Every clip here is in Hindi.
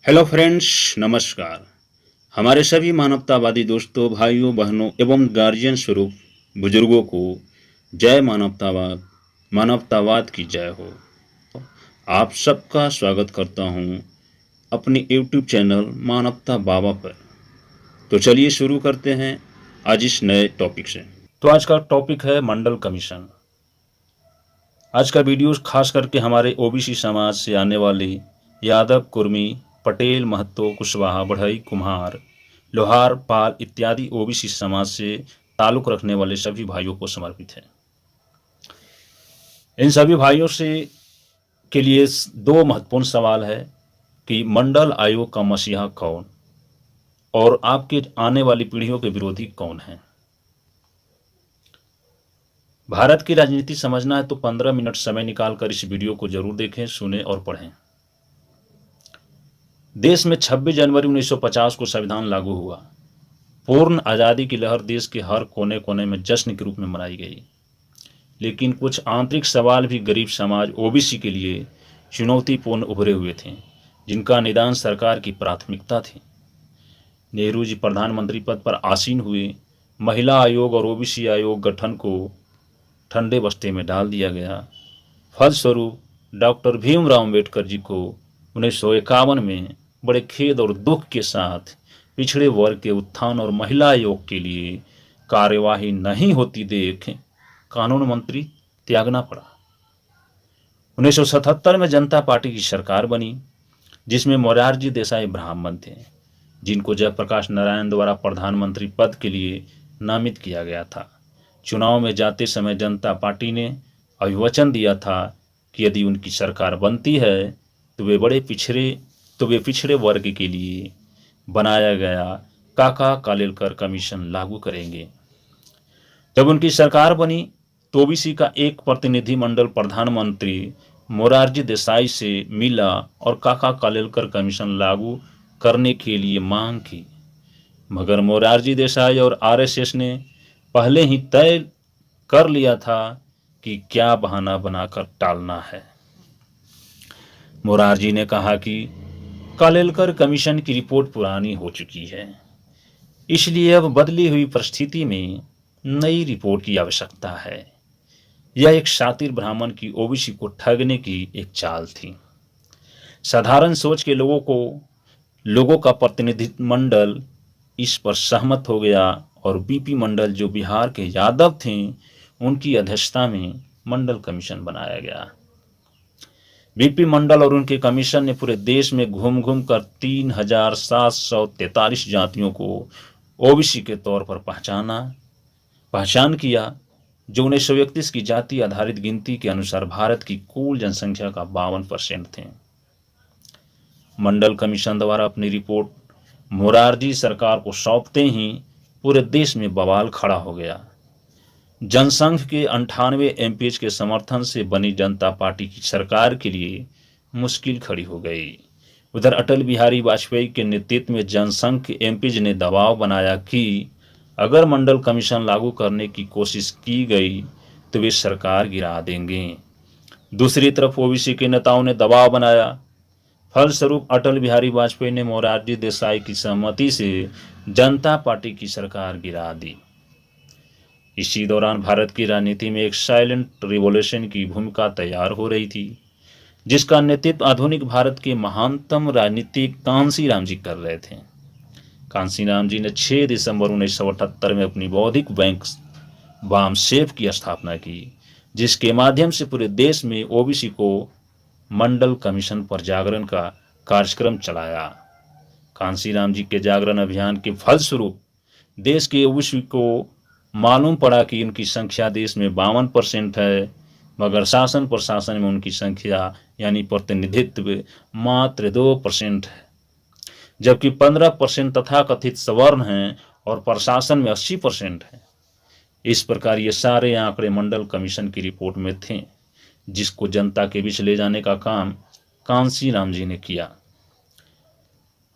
हेलो फ्रेंड्स, नमस्कार। हमारे सभी मानवतावादी दोस्तों, भाइयों, बहनों एवं गार्जियन स्वरूप बुजुर्गों को जय मानवतावाद। मानवतावाद की जय हो। आप सबका स्वागत करता हूं अपने यूट्यूब चैनल मानवता बाबा पर। तो चलिए शुरू करते हैं आज इस नए टॉपिक से। तो आज का टॉपिक है मंडल कमीशन। आज का वीडियो खास करके हमारे ओबीसी समाज से आने वाले यादव, कुर्मी, पटेल, महतो, कुशवाहा, बढ़ई, कुम्हार, लोहार, पाल इत्यादि ओबीसी समाज से ताल्लुक रखने वाले सभी भाइयों को समर्पित है। इन सभी भाइयों से के लिए दो महत्वपूर्ण सवाल है कि मंडल आयोग का मसीहा कौन और आपके आने वाली पीढ़ियों के विरोधी कौन हैं। भारत की राजनीति समझना है तो 15 मिनट समय निकालकर इस वीडियो को जरूर देखें, सुने और पढ़ें। देश में 26 जनवरी 1950 को संविधान लागू हुआ। पूर्ण आज़ादी की लहर देश के हर कोने कोने में जश्न के रूप में मनाई गई। लेकिन कुछ आंतरिक सवाल भी गरीब समाज ओबीसी के लिए चुनौतीपूर्ण उभरे हुए थे, जिनका निदान सरकार की प्राथमिकता थी। नेहरू जी प्रधानमंत्री पद पर आसीन हुए। महिला आयोग और ओबीसी आयोग गठन को ठंडे बस्ते में डाल दिया गया। फलस्वरूप डॉक्टर भीमराव अम्बेडकर जी को 1951 में बड़े खेद और दुख के साथ पिछड़े वर्ग के उत्थान और महिला आयोग के लिए कार्यवाही नहीं होती देख कानून मंत्री त्यागना पड़ा। 1977 में जनता पार्टी की सरकार बनी, जिसमें मोरारजी देसाई ब्राह्मण थे, जिनको जयप्रकाश नारायण द्वारा प्रधानमंत्री पद के लिए नामित किया गया था। चुनाव में जाते समय जनता पार्टी ने अभिवचन दिया था कि यदि उनकी सरकार बनती है तो वे पिछड़े वर्ग के लिए बनाया गया काका कालेलकर कमीशन लागू करेंगे। जब उनकी सरकार बनी तो ओबीसी का एक प्रतिनिधिमंडल प्रधानमंत्री मोरारजी देसाई से मिला और काका कालेलकर कमीशन लागू करने के लिए मांग की, मगर मोरारजी देसाई और आरएसएस ने पहले ही तय कर लिया था कि क्या बहाना बनाकर टालना है। मोरारजी ने कहा कि कालेलकर कमीशन की रिपोर्ट पुरानी हो चुकी है, इसलिए अब बदली हुई परिस्थिति में नई रिपोर्ट की आवश्यकता है। यह एक शातिर ब्राह्मण की ओबीसी को ठगने की एक चाल थी। साधारण सोच के लोगों का प्रतिनिधिमंडल इस पर सहमत हो गया और बीपी मंडल, जो बिहार के यादव थे, उनकी अध्यक्षता में मंडल कमीशन बनाया गया। बीपी मंडल और उनके कमीशन ने पूरे देश में घूम घूम कर 3743 जातियों को ओबीसी के तौर पर पहचान किया, जो 1931 की जाति आधारित गिनती के अनुसार भारत की कुल जनसंख्या का 52% थे। मंडल कमीशन द्वारा अपनी रिपोर्ट मोरारजी सरकार को सौंपते ही पूरे देश में बवाल खड़ा हो गया। जनसंघ के 98 एमपीज के समर्थन से बनी जनता पार्टी की सरकार के लिए मुश्किल खड़ी हो गई। उधर अटल बिहारी वाजपेयी के नेतृत्व में जनसंघ के एमपीज ने दबाव बनाया कि अगर मंडल कमीशन लागू करने की कोशिश की गई तो वे सरकार गिरा देंगे। दूसरी तरफ ओबीसी के नेताओं ने दबाव बनाया। फलस्वरूप अटल बिहारी वाजपेयी ने मोरारजी देसाई की सहमति से जनता पार्टी की सरकार गिरा दी। इसी दौरान भारत की राजनीति में एक साइलेंट रिवॉल्यूशन की भूमिका तैयार हो रही थी, जिसका नेतृत्व आधुनिक भारत के महानतम राजनीतिक कांशीराम जी कर रहे थे। कांशीराम जी ने 6 दिसंबर 1978 में अपनी बौद्धिक बैंक वामसेफ की स्थापना की, जिसके माध्यम से पूरे देश में ओबीसी को मंडल कमीशन पर जागरण का कार्यक्रम चलाया। कांशीराम जी के जागरण अभियान के फलस्वरूप देश के ओबीसी को मालूम पड़ा कि उनकी संख्या देश में 52% है, मगर शासन प्रशासन में उनकी संख्या यानी प्रतिनिधित्व मात्र 2% है, जबकि 15% तथाकथित सवर्ण हैं और प्रशासन में 80% है। इस प्रकार ये सारे आंकड़े मंडल कमीशन की रिपोर्ट में थे, जिसको जनता के बीच ले जाने का काम कांशीराम जी ने किया।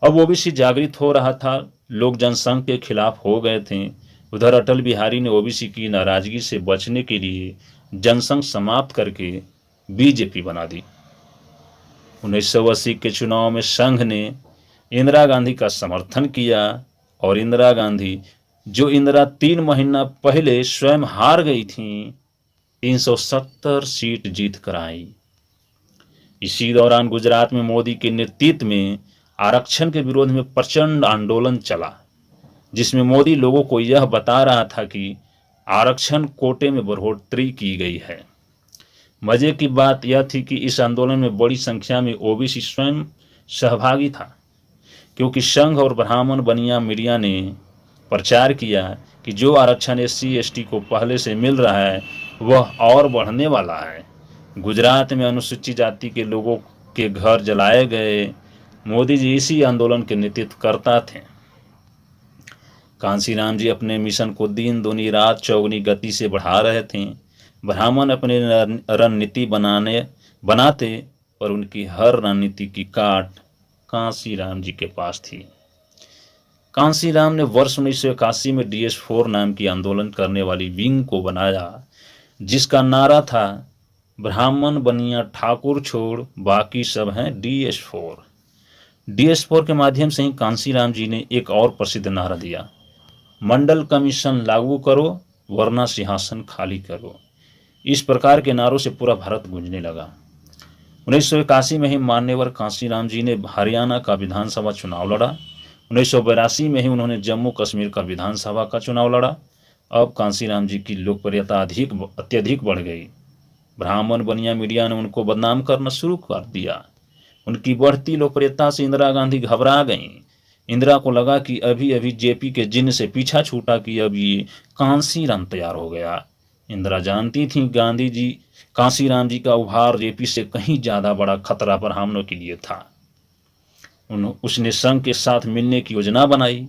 अब ओबीसी जागृत हो रहा था, लोग जनसंघ के खिलाफ हो गए थे। उधर अटल बिहारी ने ओबीसी की नाराजगी से बचने के लिए जनसंघ समाप्त करके बीजेपी बना दी। 1980 के चुनाव में संघ ने इंदिरा गांधी का समर्थन किया और इंदिरा गांधी, जो इंदिरा 3 महीना पहले स्वयं हार गई थी, 370 सीट जीत कर आई। इसी दौरान गुजरात में मोदी के नेतृत्व में आरक्षण के विरोध में प्रचंड आंदोलन चला, जिसमें मोदी लोगों को यह बता रहा था कि आरक्षण कोटे में बढ़ोतरी की गई है। मजे की बात यह थी कि इस आंदोलन में बड़ी संख्या में ओबीसी स्वयं सहभागी था, क्योंकि संघ और ब्राह्मण बनिया मीडिया ने प्रचार किया कि जो आरक्षण SC ST को पहले से मिल रहा है वह और बढ़ने वाला है। गुजरात में अनुसूचित जाति के लोगों के घर जलाए गए। मोदी जी इसी आंदोलन के नेतृत्व करता थे। कांशीराम जी अपने मिशन को दिन दूनी रात चौगुनी गति से बढ़ा रहे थे। ब्राह्मण अपने रणनीति बनाते, पर उनकी हर रणनीति की काट कांशीराम जी के पास थी। कांशीराम ने वर्ष 1981 में DS4 नाम की आंदोलन करने वाली विंग को बनाया, जिसका नारा था ब्राह्मण बनिया ठाकुर छोड़ बाकी सब हैं DS4। DS4 के माध्यम से ही कांशीराम जी ने एक और प्रसिद्ध नारा दिया, मंडल कमीशन लागू करो वरना सिंहासन खाली करो। इस प्रकार के नारों से पूरा भारत गूंजने लगा। 1981 में ही मान्यवर कांशीराम जी ने हरियाणा का विधानसभा चुनाव लड़ा। 1982 में ही उन्होंने जम्मू कश्मीर का विधानसभा का चुनाव लड़ा। अब कांशीराम जी की लोकप्रियता अत्यधिक बढ़ गई। ब्राह्मण बनिया मीडिया ने उनको बदनाम करना शुरू कर दिया। उनकी बढ़ती लोकप्रियता से इंदिरा गांधी घबरा गईं। इंदिरा को लगा कि अभी अभी जेपी के जिन्न से पीछा छूटा कि अब ये कांशीराम तैयार हो गया। इंदिरा जानती थी गांधी जी कांशीराम जी का उभार जेपी से कहीं ज्यादा बड़ा खतरा ब्राह्मणों के लिए था। उसने संघ के साथ मिलने की योजना बनाई।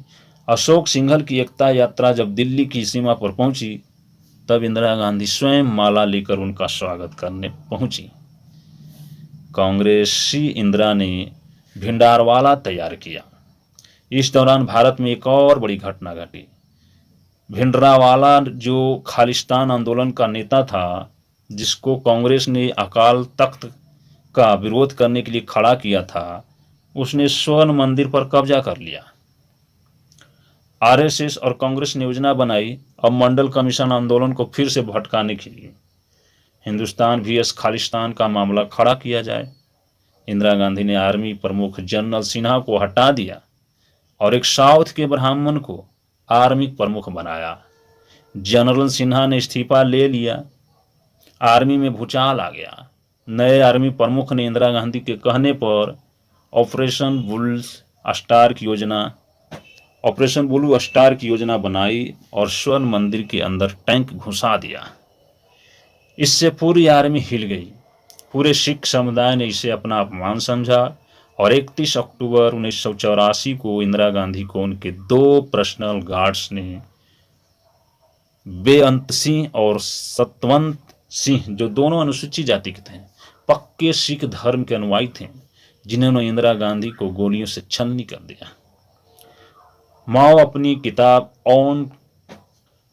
अशोक सिंघल की एकता यात्रा जब दिल्ली की सीमा पर पहुंची, तब इंदिरा गांधी स्वयं माला लेकर उनका स्वागत करने पहुंची। कांग्रेसी इंदिरा ने भिंडारवाला तैयार किया। इस दौरान भारत में एक और बड़ी घटना घटी। भिंडरावाला जो खालिस्तान आंदोलन का नेता था, जिसको कांग्रेस ने अकाल तख्त का विरोध करने के लिए खड़ा किया था, उसने स्वर्ण मंदिर पर कब्जा कर लिया। RSS और कांग्रेस ने योजना बनाई अब मंडल कमीशन आंदोलन को फिर से भटकाने के लिए हिंदुस्तान vs खालिस्तान का मामला खड़ा किया जाए। इंदिरा गांधी ने आर्मी प्रमुख जनरल सिन्हा को हटा दिया और एक साउथ के ब्राह्मण को आर्मी प्रमुख बनाया। जनरल सिन्हा ने इस्तीफा ले लिया। आर्मी में भूचाल आ गया। नए आर्मी प्रमुख ने इंदिरा गांधी के कहने पर ऑपरेशन ब्लू स्टार की योजना बनाई और स्वर्ण मंदिर के अंदर टैंक घुसा दिया। इससे पूरी आर्मी हिल गई। पूरे सिख समुदाय ने इसे अपना अपमान समझा और 31 अक्टूबर 1984 को इंदिरा गांधी को उनके 2 पर्सनल गार्ड्स ने बेअंत सिंह और सतवंत सिंह, जो दोनों अनुसूचित जाति के थे, पक्के सिख धर्म के अनुयायी थे, जिन्होंने इंदिरा गांधी को गोलियों से छलनी कर दिया। माओ अपनी किताब ऑन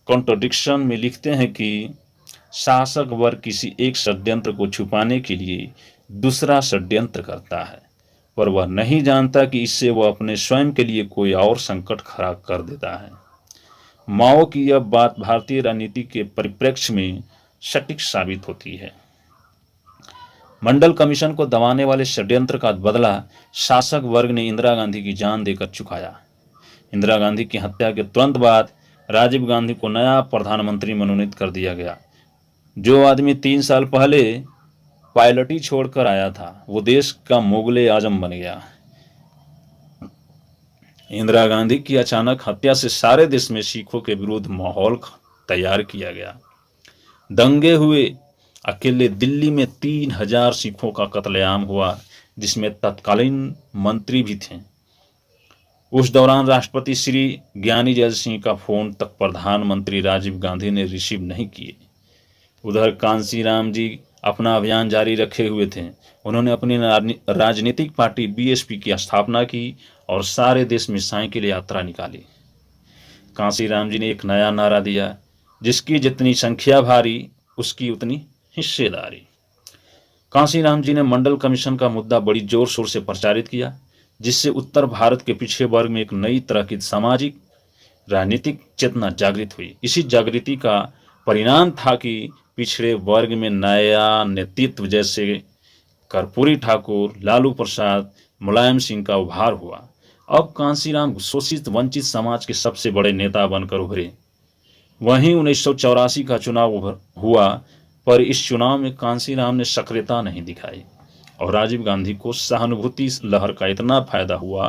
कॉन्ट्रडिक्शन में लिखते हैं कि शासक वर्ग किसी एक षड्यंत्र को छुपाने के लिए दूसरा षड्यंत्र करता है, पर वह नहीं जानता कि इससे वह अपने स्वयं के लिए कोई और संकट खड़ा कर देता है। माओ की यह बात भारतीय राजनीति के परिप्रेक्ष्य में सटीक साबित होती है। मंडल कमीशन को दबाने वाले षड्यंत्र का बदला शासक वर्ग ने इंदिरा गांधी की जान देकर चुकाया। इंदिरा गांधी की हत्या के तुरंत बाद राजीव गांधी को नया प्रधानमंत्री मनोनीत कर दिया गया। जो आदमी 3 साल पहले पायलटी छोड़कर आया था, वो देश का मुगले आजम बन गया। इंदिरा गांधी की अचानक हत्या से सारे देश में सिखों के विरुद्ध माहौल तैयार किया गया। दंगे हुए। अकेले दिल्ली में 3000 सिखों का कत्लेआम हुआ, जिसमें तत्कालीन मंत्री भी थे। उस दौरान राष्ट्रपति श्री ज्ञानी जैल सिंह का फोन तक प्रधानमंत्री राजीव गांधी ने रिसीव नहीं किए। उधर कांशीराम जी अपना अभियान जारी रखे हुए थे। उन्होंने अपनी राजनीतिक पार्टी BSP की स्थापना की और सारे देश में साइकिल यात्रा निकाली। कांशीराम जी ने एक नया नारा दिया, जिसकी जितनी संख्या भारी उसकी उतनी हिस्सेदारी। कांशीराम जी ने मंडल कमीशन का मुद्दा बड़ी जोर शोर से प्रचारित किया। जिससे उत्तर भारत के पिछड़े वर्ग में एक नई तरह की सामाजिक राजनीतिक चेतना जागृत हुई। इसी जागृति का परिणाम था कि पिछड़े वर्ग में नया नेतृत्व जैसे कर्पूरी ठाकुर, लालू प्रसाद, मुलायम सिंह का उभार हुआ। अब कांशीराम शोषित वंचित समाज के सबसे बड़े नेता बनकर उभरे। वहीं 1984 का चुनाव हुआ, पर इस चुनाव में कांशीराम ने सक्रियता नहीं दिखाई और राजीव गांधी को सहानुभूति लहर का इतना फायदा हुआ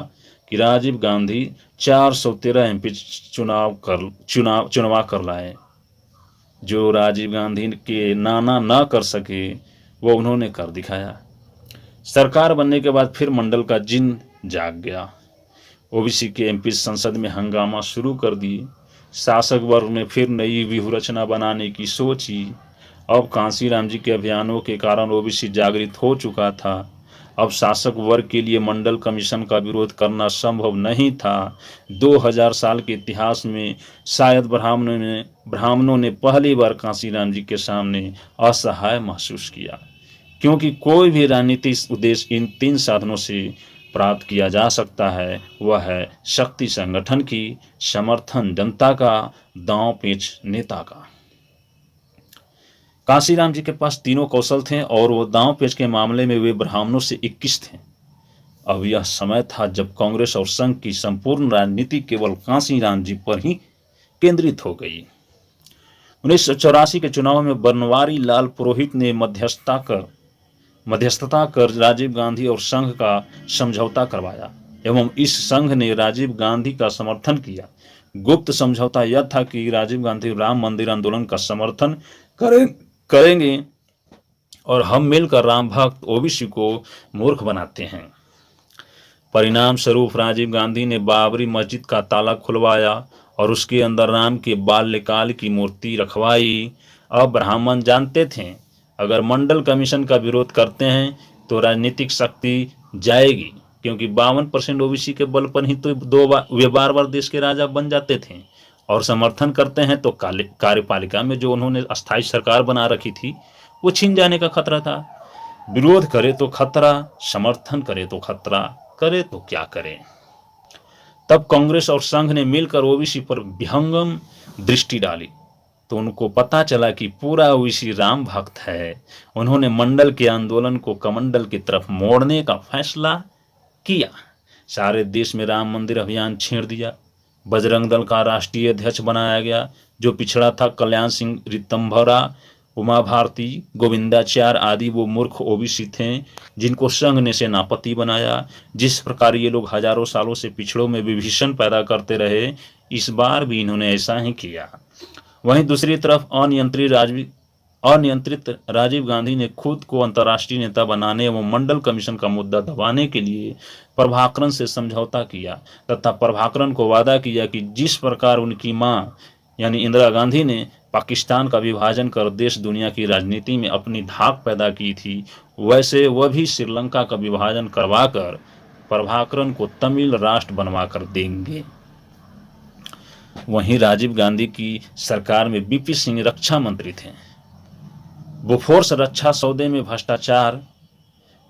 कि राजीव गांधी 413 एमपी चुनवा कर लाए। जो राजीव गांधी के नाना न कर सके वो उन्होंने कर दिखाया। सरकार बनने के बाद फिर मंडल का जिन जाग गया। ओबीसी के एमपी संसद में हंगामा शुरू कर दिए। शासक वर्ग ने फिर नई व्यूहरचना बनाने की सोची। अब कांशीराम जी के अभियानों के कारण ओबीसी जागृत हो चुका था। अब शासक वर्ग के लिए मंडल कमीशन का विरोध करना संभव नहीं था। 2000 साल के इतिहास में शायद ब्राह्मणों ने पहली बार कांशीराम जी के सामने असहाय महसूस किया, क्योंकि कोई भी राजनीतिक उद्देश्य इन 3 साधनों से प्राप्त किया जा सकता है। वह है शक्ति संगठन की, समर्थन जनता का, दांव पेच नेता का। कांशीराम जी के पास तीनों कौशल थे और वो दांव पेच के मामले में वे ब्राह्मणों से 21 थे। अब यह समय था जब कांग्रेस और संघ की संपूर्ण राजनीति केवल कांशीराम जी पर ही केंद्रित हो गई। 1984 के चुनाव में बनवारी लाल पुरोहित ने मध्यस्थता कर राजीव गांधी और संघ का समझौता करवाया एवं इस संघ ने राजीव गांधी का समर्थन किया। गुप्त समझौता यह था कि राजीव गांधी राम मंदिर आंदोलन का समर्थन करेंगे और हम मिलकर राम भक्त ओबीसी को मूर्ख बनाते हैं। परिणाम स्वरूप राजीव गांधी ने बाबरी मस्जिद का ताला खुलवाया और उसके अंदर राम के बाल्यकाल की मूर्ति रखवाई। अब ब्राह्मण जानते थे अगर मंडल कमीशन का विरोध करते हैं तो राजनीतिक शक्ति जाएगी, क्योंकि 52% ओबीसी के बल पर ही तो वे बार बार देश के राजा बन जाते थे। और समर्थन करते हैं तो कार्यपालिका में जो उन्होंने अस्थायी सरकार बना रखी थी वो छीन जाने का खतरा था। विरोध करे तो खतरा, समर्थन करे तो खतरा, करे तो क्या करें। तब कांग्रेस और संघ ने मिलकर ओबीसी पर विहंगम दृष्टि डाली तो उनको पता चला कि पूरा ओबीसी राम भक्त है। उन्होंने मंडल के आंदोलन को कमंडल की तरफ मोड़ने का फैसला किया। सारे देश में राम मंदिर अभियान छेड़ दिया। बजरंग दल का राष्ट्रीय अध्यक्ष बनाया गया। जो पिछड़ा था कल्याण सिंह रितंभरा, उमा भारती, गोविंदाचार्य आदि वो मूर्ख ओबीसी थे जिनको संघ ने सेनापति बनाया। जिस प्रकार ये लोग हजारों सालों से पिछड़ों में विभीषण पैदा करते रहे, इस बार भी इन्होंने ऐसा ही किया। वहीं दूसरी तरफ अनियंत्रित राजीव गांधी ने खुद को अंतर्राष्ट्रीय नेता बनाने एवं मंडल कमीशन का मुद्दा दबाने के लिए प्रभाकरण से समझौता किया तथा प्रभाकरण को वादा किया कि जिस प्रकार उनकी मां यानी इंदिरा गांधी ने पाकिस्तान का विभाजन कर देश दुनिया की राजनीति में अपनी धाक पैदा की थी, वैसे वह भी श्रीलंका का विभाजन करवाकर प्रभाकरण को तमिल राष्ट्र बनवाकर देंगे। वहीं राजीव गांधी की सरकार में बीपी सिंह रक्षा मंत्री थे। बोफोर्स रक्षा सौदे में भ्रष्टाचार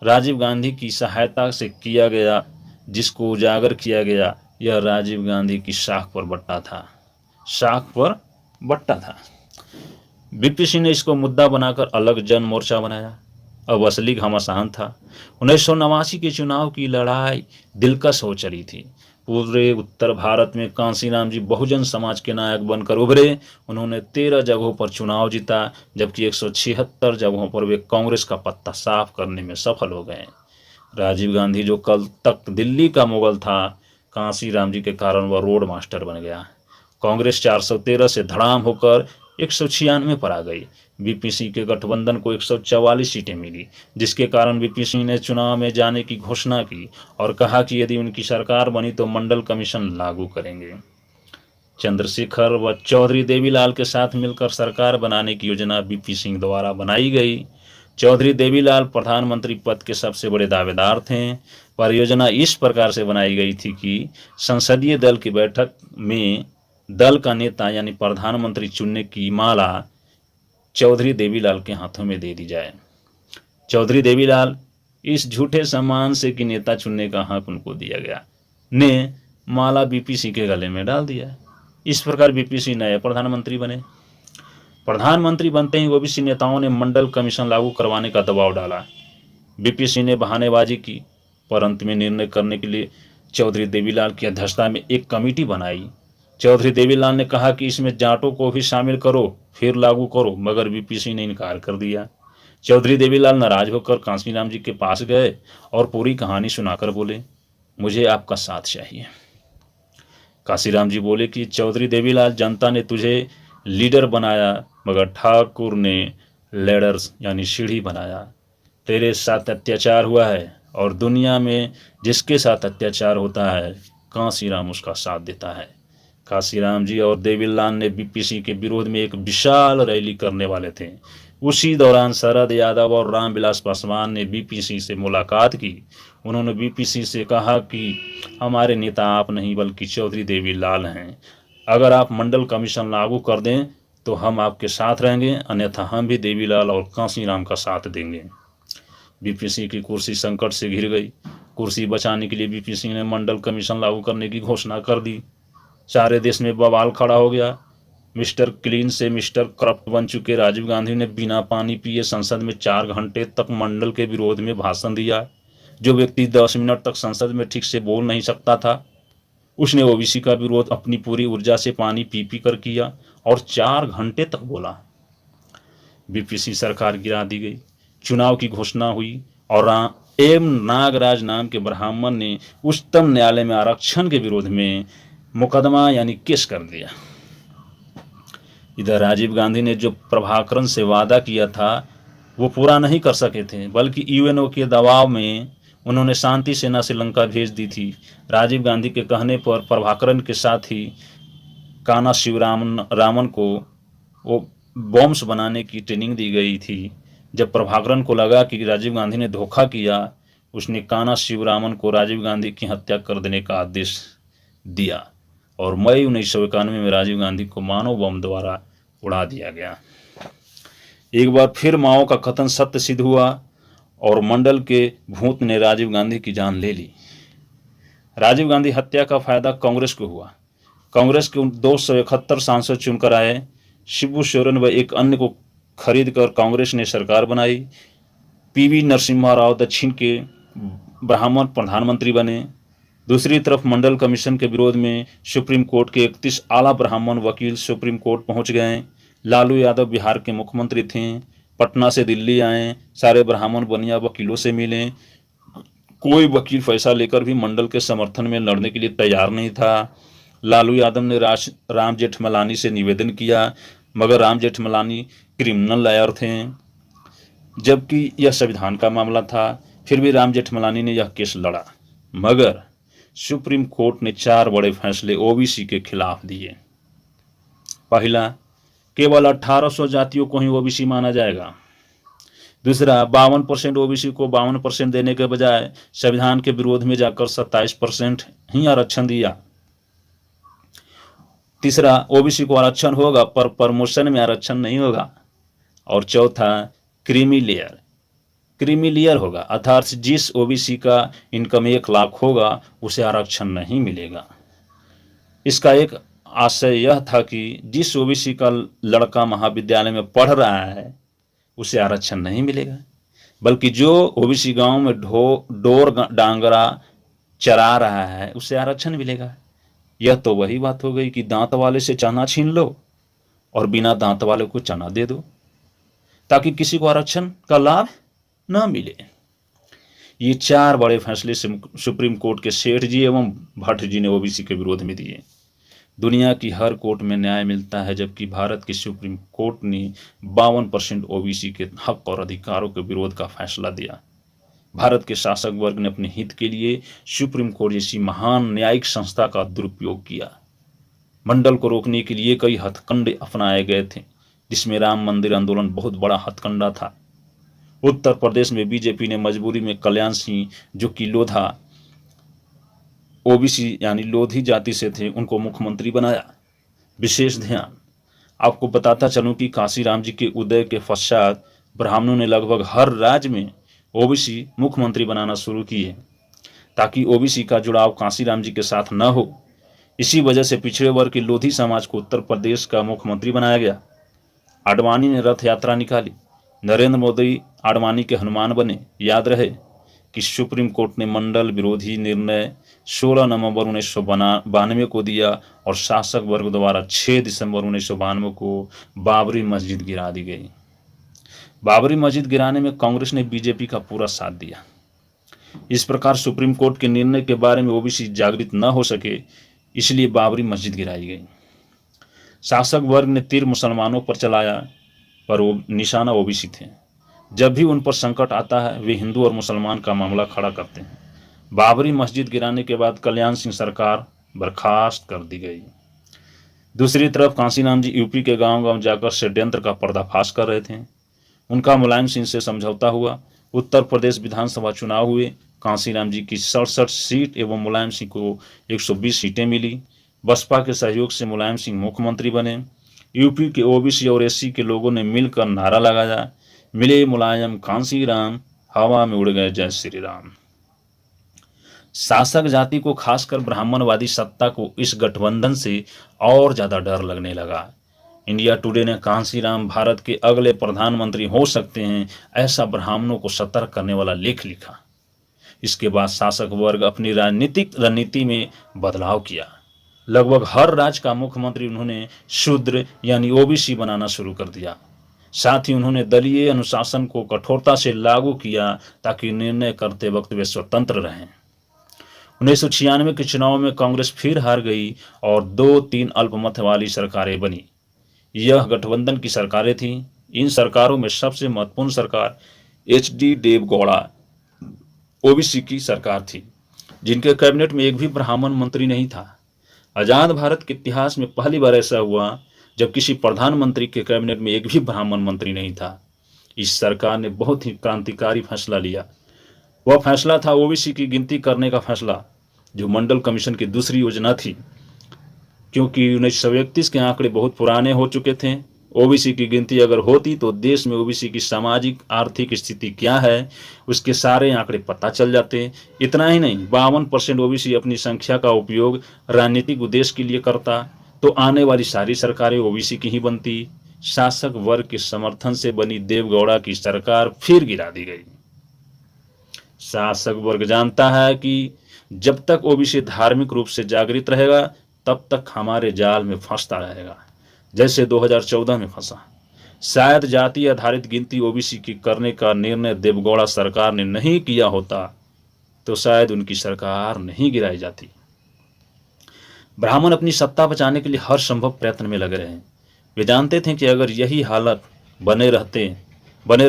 राजीव गांधी की सहायता से किया गया, जिसको उजागर किया गया। यह राजीव गांधी की शाख पर बट्टा था। बीपी सिंह ने इसको मुद्दा बनाकर अलग जन मोर्चा बनाया। अब असली घमासान था। 1989 के चुनाव की लड़ाई दिलकश हो चली थी। पूरे उत्तर भारत में कांशीराम जी बहुजन समाज के नायक बनकर उभरे। उन्होंने 13 जगहों पर चुनाव जीता, जबकि 176 जगहों पर वे कांग्रेस का पत्ता साफ करने में सफल हो गए। राजीव गांधी जो कल तक दिल्ली का मुगल था, कांशीराम जी के कारण वह रोड मास्टर बन गया। कांग्रेस 413 से धड़ाम होकर 196 पर आ गई। बीपी सिंह के गठबंधन को 144 सीटें मिली, जिसके कारण बीपी सिंह ने चुनाव में जाने की घोषणा की और कहा कि यदि उनकी सरकार बनी तो मंडल कमीशन लागू करेंगे। चंद्रशेखर व चौधरी देवीलाल के साथ मिलकर सरकार बनाने की योजना बीपी सिंह द्वारा बनाई गई। चौधरी देवीलाल प्रधानमंत्री पद के सबसे बड़े दावेदार थे। परियोजना इस प्रकार से बनाई गई थी कि संसदीय दल की बैठक में दल का नेता यानी प्रधानमंत्री चुनने की माला चौधरी देवीलाल के हाथों में दे दी जाए। चौधरी देवीलाल इस झूठे सम्मान से कि नेता चुनने का हक उनको दिया गया ने माला बीपी सिंह के गले में डाल दिया। इस प्रकार बीपी सिंह नए प्रधानमंत्री बने। प्रधानमंत्री बनते ही ओबीसी नेताओं ने मंडल कमीशन लागू करवाने का दबाव डाला। बीपी सिंह ने बहानेबाजी की, पर अंत में निर्णय करने के लिए चौधरी देवीलाल की अध्यक्षता में एक कमेटी बनाई। चौधरी देवीलाल ने कहा कि इसमें जाटों को भी शामिल करो, फिर लागू करो, मगर बीपी सिंह ने इनकार कर दिया। चौधरी देवीलाल नाराज होकर कांशीराम जी के पास गए और पूरी कहानी सुनाकर बोले, मुझे आपका साथ चाहिए। कांशीराम जी बोले कि चौधरी देवीलाल, जनता ने तुझे लीडर बनाया, मगर ठाकुर ने लेडर्स यानी सीढ़ी बनाया। तेरे साथ अत्याचार हुआ है और दुनिया में जिसके साथ अत्याचार होता है कांशीराम उसका साथ देता है। कांशीराम जी और देवीलाल ने बीपी सिंह के विरोध में एक विशाल रैली करने वाले थे। उसी दौरान शरद यादव और रामविलास पासवान ने बीपी सिंह से मुलाकात की। उन्होंने बीपी सिंह से कहा कि हमारे नेता आप नहीं बल्कि चौधरी देवीलाल हैं। अगर आप मंडल कमीशन लागू कर दें तो हम आपके साथ रहेंगे, अन्यथा हम भी देवीलाल और कांशीराम का साथ देंगे। बीपी सिंह की कुर्सी संकट से घिर गई। कुर्सी बचाने के लिए बीपी सिंह ने मंडल कमीशन लागू करने की घोषणा कर दी। सारे देश में बवाल खड़ा हो गया। मिस्टर क्लीन से मिस्टर करप्ट बन चुके राजीव गांधी ने बिना पानी पिए संसद में 4 घंटे तक मंडल के विरोध में भाषण दिया। जो व्यक्ति 10 मिनट तक संसद में ठीक से बोल नहीं सकता था, उसने ओबीसी का विरोध अपनी पूरी ऊर्जा से पानी पी पी कर किया और 4 घंटे तक बोला। बीपी सिंह सरकार गिरा दी गई। चुनाव की घोषणा हुई और एम नागराज नाम के ब्राह्मण ने उच्चतम न्यायालय में आरक्षण के विरोध में मुकदमा यानी केस कर दिया। इधर राजीव गांधी ने जो प्रभाकरण से वादा किया था वो पूरा नहीं कर सके थे, बल्कि यूएनओ के दबाव में उन्होंने शांति सेना श्रीलंका भेज दी थी। राजीव गांधी के कहने पर प्रभाकरण के साथ ही कान्हा शिवरामन को वो बॉम्ब्स बनाने की ट्रेनिंग दी गई थी। जब प्रभाकरण को लगा कि राजीव गांधी ने धोखा किया, उसने कान्हा शिवरामन को राजीव गांधी की हत्या कर देने का आदेश दिया और मई 1991 में राजीव गांधी को मानव बम द्वारा उड़ा दिया गया। एक बार फिर माओ का कथन सत्य सिद्ध हुआ और मंडल के भूत ने राजीव गांधी की जान ले ली। राजीव गांधी हत्या का फायदा कांग्रेस को हुआ। कांग्रेस के 271 सांसद चुनकर आए। शिबू सोरेन व एक अन्य को खरीद कर कांग्रेस ने सरकार बनाई। पीवी नरसिम्हा राव दक्षिण के ब्राह्मण प्रधानमंत्री बने। दूसरी तरफ मंडल कमीशन के विरोध में सुप्रीम कोर्ट के 31 आला ब्राह्मण वकील सुप्रीम कोर्ट पहुंच गए। लालू यादव बिहार के मुख्यमंत्री थे। पटना से दिल्ली आए। सारे ब्राह्मण बनिया वकीलों से मिले। कोई वकील पैसा लेकर भी मंडल के समर्थन में लड़ने के लिए तैयार नहीं था। लालू यादव ने राम जेठमलानी से निवेदन किया, मगर राम जेठमलानी क्रिमिनल लॉयर थे, जबकि यह संविधान का मामला था। फिर भी राम जेठमलानी ने यह केस लड़ा, मगर सुप्रीम कोर्ट ने 4 बड़े फैसले ओबीसी के खिलाफ दिए। पहला, केवल 1800 जातियों को ही ओबीसी माना जाएगा। दूसरा, 52% ओबीसी को 52% देने के बजाय संविधान के विरोध में जाकर 27% ही आरक्षण दिया। तीसरा, ओबीसी को आरक्षण होगा पर प्रमोशन में आरक्षण नहीं होगा। और चौथा, क्रीमी लेयर होगा, अर्थात जिस ओबीसी का इनकम 1 लाख होगा उसे आरक्षण नहीं मिलेगा। इसका एक आशय यह था कि जिस ओबीसी का लड़का महाविद्यालय में पढ़ रहा है उसे आरक्षण नहीं मिलेगा, बल्कि जो ओबीसी गांव में डोर डांगरा चरा रहा है उसे आरक्षण मिलेगा। यह तो वही बात हो गई कि दांत वाले से चना छीन लो और बिना दांत वाले को चना दे दो, ताकि किसी को आरक्षण का लाभ न मिले। ये 4 बड़े फैसले सुप्रीम कोर्ट के सेठ जी एवं भट्ट जी ने ओबीसी के विरोध में दिए। दुनिया की हर कोर्ट में न्याय मिलता है, जबकि भारत की सुप्रीम कोर्ट ने 52% ओबीसी के हक और अधिकारों के विरोध का फैसला दिया। भारत के शासक वर्ग ने अपने हित के लिए सुप्रीम कोर्ट जैसी महान न्यायिक संस्था का दुरुपयोग किया। मंडल को रोकने के लिए कई हथकंडे अपनाए गए थे, जिसमें राम मंदिर आंदोलन बहुत बड़ा हथकंडा था। उत्तर प्रदेश में बीजेपी ने मजबूरी में कल्याण सिंह, जो कि लोधा ओबीसी यानी लोधी जाति से थे, उनको मुख्यमंत्री बनाया। विशेष ध्यान, आपको बताता चलूं कि कांशीराम जी के उदय के पश्चात ब्राह्मणों ने लगभग हर राज्य में ओबीसी मुख्यमंत्री बनाना शुरू किए ताकि ओबीसी का जुड़ाव कांशीराम जी के साथ न हो। इसी वजह से पिछड़े वर्ग के लोधी समाज को उत्तर प्रदेश का मुख्यमंत्री बनाया गया। आडवाणी ने रथ यात्रा निकाली। नरेंद्र मोदी आडवाणी के हनुमान बने। याद रहे कि सुप्रीम कोर्ट ने मंडल विरोधी निर्णय 16 नवंबर 1992 को दिया और शासक वर्ग द्वारा 6 दिसंबर 1992 को बाबरी मस्जिद गिरा दी गई। बाबरी मस्जिद गिराने में कांग्रेस ने बीजेपी का पूरा साथ दिया। इस प्रकार सुप्रीम कोर्ट के निर्णय के बारे में ओबीसी जागृत न हो सके, इसलिए बाबरी मस्जिद गिराई गई। शासक वर्ग ने तीर मुसलमानों पर चलाया, पर वो निशाना ओबीसी थे। जब भी उन पर संकट आता है वे हिंदू और मुसलमान का मामला खड़ा करते हैं। बाबरी मस्जिद गिराने के बाद कल्याण सिंह सरकार बर्खास्त कर दी गई। दूसरी तरफ कांशीराम जी यूपी के गांव-गांव जाकर षड्यंत्र का पर्दाफाश कर रहे थे। उनका मुलायम सिंह से समझौता हुआ। उत्तर प्रदेश विधानसभा चुनाव हुए। कांशीराम जी की 67 सीट एवं मुलायम सिंह को 120 सीटें मिली। बसपा के सहयोग से मुलायम सिंह मुख्यमंत्री बने। यूपी के ओबीसी और एससी के लोगों ने मिलकर नारा लगाया, मिले मुलायम कांशीराम, हवा में उड़ गए जय श्री राम। शासक जाति को खासकर ब्राह्मणवादी सत्ता को इस गठबंधन से और ज्यादा डर लगने लगा। इंडिया टुडे ने कांशीराम भारत के अगले प्रधानमंत्री हो सकते हैं, ऐसा ब्राह्मणों को सतर्क करने वाला लेख लिखा। इसके बाद शासक वर्ग अपनी राजनीतिक रणनीति में बदलाव किया। लगभग हर राज्य का मुख्यमंत्री उन्होंने शूद्र यानी ओबीसी बनाना शुरू कर दिया। साथ ही उन्होंने दलीय अनुशासन को कठोरता से लागू किया ताकि निर्णय करते वक्त वे स्वतंत्र रहें। 1996 के चुनाव में कांग्रेस फिर हार गई और 2-3 अल्पमत वाली सरकारें बनी। यह गठबंधन की सरकारें थीं। इन सरकारों में सबसे महत्वपूर्ण सरकार HD देवगौड़ा ओबीसी की सरकार थी, जिनके कैबिनेट में एक भी ब्राह्मण मंत्री नहीं था। आजाद भारत के इतिहास में पहली बार ऐसा हुआ जब किसी प्रधानमंत्री के कैबिनेट में एक भी ब्राह्मण मंत्री नहीं था। इस सरकार ने बहुत ही क्रांतिकारी फैसला लिया। वह फैसला था ओबीसी की गिनती करने का फैसला, जो मंडल कमीशन की दूसरी योजना थी। क्योंकि 1931 के आंकड़े बहुत पुराने हो चुके थे, ओबीसी की गिनती अगर होती तो देश में ओबीसी की सामाजिक आर्थिक स्थिति क्या है उसके सारे आंकड़े पता चल जाते। इतना ही नहीं, 52% ओबीसी अपनी संख्या का उपयोग राजनीतिक उद्देश्य के लिए करता तो आने वाली सारी सरकारें ओबीसी की ही बनती। शासक वर्ग के समर्थन से बनी देवगौड़ा की सरकार फिर गिरा दी गई। शासक वर्ग जानता है कि जब तक ओबीसी धार्मिक रूप से जागृत रहेगा तब तक हमारे जाल में फंसता रहेगा, जैसे 2014 में फंसा। शायद जाति आधारित गिनती ओबीसी की करने का निर्णय देवगौड़ा सरकार ने नहीं किया होता तो शायद उनकी सरकार नहीं गिराई जाती। ब्राह्मण अपनी सत्ता बचाने के लिए हर संभव प्रयत्न में लगे रहे। वे जानते थे कि अगर यही हालत बने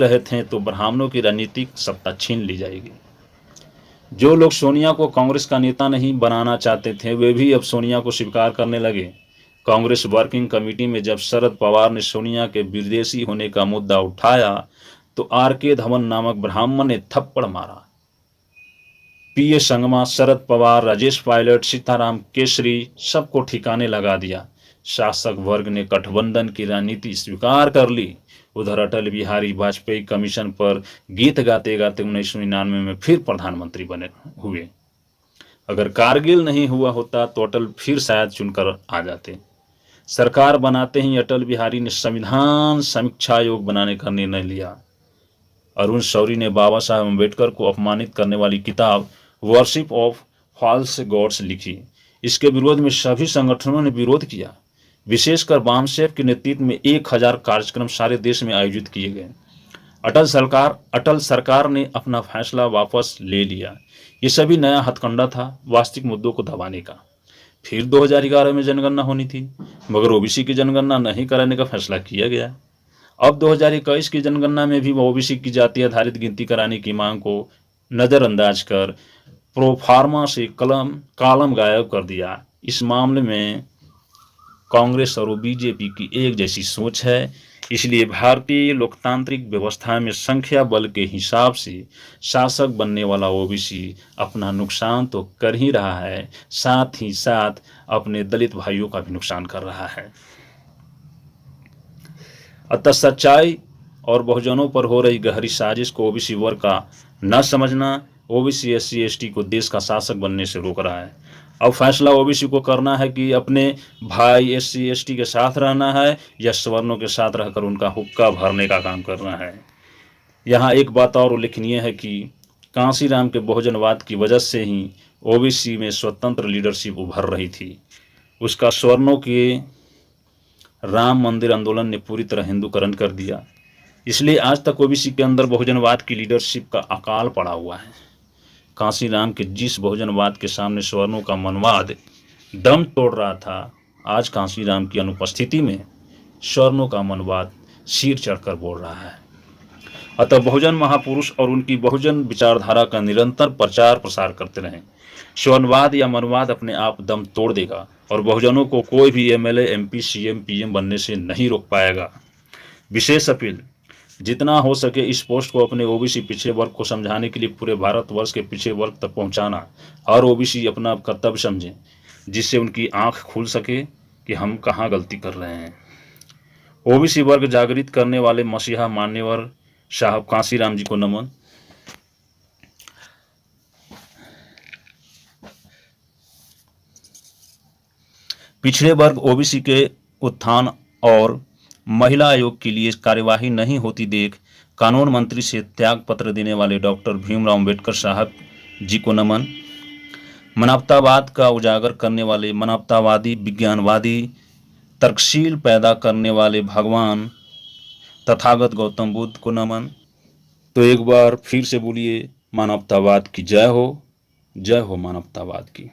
रहे थे तो ब्राह्मणों की राजनीतिक सत्ता छीन ली जाएगी। जो लोग सोनिया को कांग्रेस का नेता नहीं बनाना चाहते थे वे भी अब सोनिया को स्वीकार करने लगे। कांग्रेस वर्किंग कमेटी में जब शरद पवार ने सोनिया के विदेशी होने का मुद्दा उठाया तो RK धवन नामक ब्राह्मण ने थप्पड़ मारा। PA संगमा, शरद पवार, राजेश पायलट, सीताराम केसरी सबको ठिकाने लगा दिया। शासक वर्ग ने गठबंधन की राजनीति स्वीकार कर ली। उधर अटल बिहारी वाजपेयी कमीशन पर गीत गाते गाते 1999 में फिर प्रधानमंत्री बने हुए। अगर कारगिल नहीं हुआ होता तो अटल फिर शायद चुनकर आ जाते। सरकार बनाते ही अटल बिहारी ने संविधान समीक्षा आयोग बनाने का निर्णय लिया। अरुण शौरी ने बाबा साहब अम्बेडकर को अपमानित करने वाली किताब वर्शिप ऑफ फॉल्स गॉड्स लिखी। इसके विरोध में सभी संगठनों ने विरोध किया। विशेषकर बामसेफ के नेतृत्व में 1000 कार्यक्रम सारे देश में आयोजित किए गए। अटल सरकार ने अपना फैसला वापस ले लिया। ये सभी नया हथकंडा था वास्तविक मुद्दों को दबाने का। फिर 2011 में जनगणना होनी थी, मगर ओबीसी की जनगणना नहीं कराने का फैसला किया गया। अब 2021 की जनगणना में भी ओबीसी की जाति आधारित गिनती कराने की मांग को नजरअंदाज कर प्रोफार्मा से कॉलम गायब कर दिया। इस मामले में कांग्रेस और बीजेपी की एक जैसी सोच है, इसलिए भारतीय लोकतांत्रिक व्यवस्था में संख्या बल के हिसाब से शासक बनने वाला ओबीसी अपना नुकसान तो कर ही रहा है, साथ ही साथ अपने दलित भाइयों का भी नुकसान कर रहा है। अतः सच्चाई और बहुजनों पर हो रही गहरी साजिश को ओबीसी वर्ग का न समझना ओबीसी एससी एसटी को देश का शासक बनने से रोक रहा है। अब फैसला ओबीसी को करना है कि अपने भाई एससी एसटी के साथ रहना है या सवर्णों के साथ रहकर उनका हुक्का भरने का काम करना है। यहाँ एक बात और उल्लेखनीय है कि कांशीराम के बहुजनवाद की वजह से ही ओबीसी में स्वतंत्र लीडरशिप उभर रही थी। उसका सवर्णों के राम मंदिर आंदोलन ने पूरी तरह हिंदूकरण कर दिया। इसलिए आज तक ओबीसी के अंदर बहुजनवाद की लीडरशिप का अकाल पड़ा हुआ है। कांशीराम के जिस बहुजनवाद के सामने सवर्णों का मनवाद दम तोड़ रहा था, आज कांशीराम की अनुपस्थिति में सवर्णों का मनवाद सिर चढ़कर बोल रहा है। अतः बहुजन महापुरुष और उनकी बहुजन विचारधारा का निरंतर प्रचार प्रसार करते रहें। सवर्णवाद या मनवाद अपने आप दम तोड़ देगा और बहुजनों को कोई भी एमएलए एमपी सीएम पीएम बनने से नहीं रोक पाएगा। विशेष अपील, जितना हो सके इस पोस्ट को अपने ओबीसी पिछड़े वर्ग को समझाने के लिए पूरे भारतवर्ष के पिछड़े वर्ग तक पहुंचाना और ओबीसी अपना कर्तव्य समझें, जिससे उनकी आंख खुल सके कि हम कहाँ गलती कर रहे हैं। ओबीसी वर्ग जागृत करने वाले मसीहा मान्यवर साहब कांशीराम जी को नमन। पिछड़े वर्ग ओबीसी के उत्थान और महिला आयोग के लिए कार्यवाही नहीं होती देख कानून मंत्री से त्याग पत्र देने वाले डॉक्टर भीमराव अंबेडकर साहब जी को नमन। मानवतावाद का उजागर करने वाले मानवतावादी, विज्ञानवादी, तर्कशील पैदा करने वाले भगवान तथागत गौतम बुद्ध को नमन। तो एक बार फिर से बोलिए, मानवतावाद की जय हो, जय हो मानवतावाद की।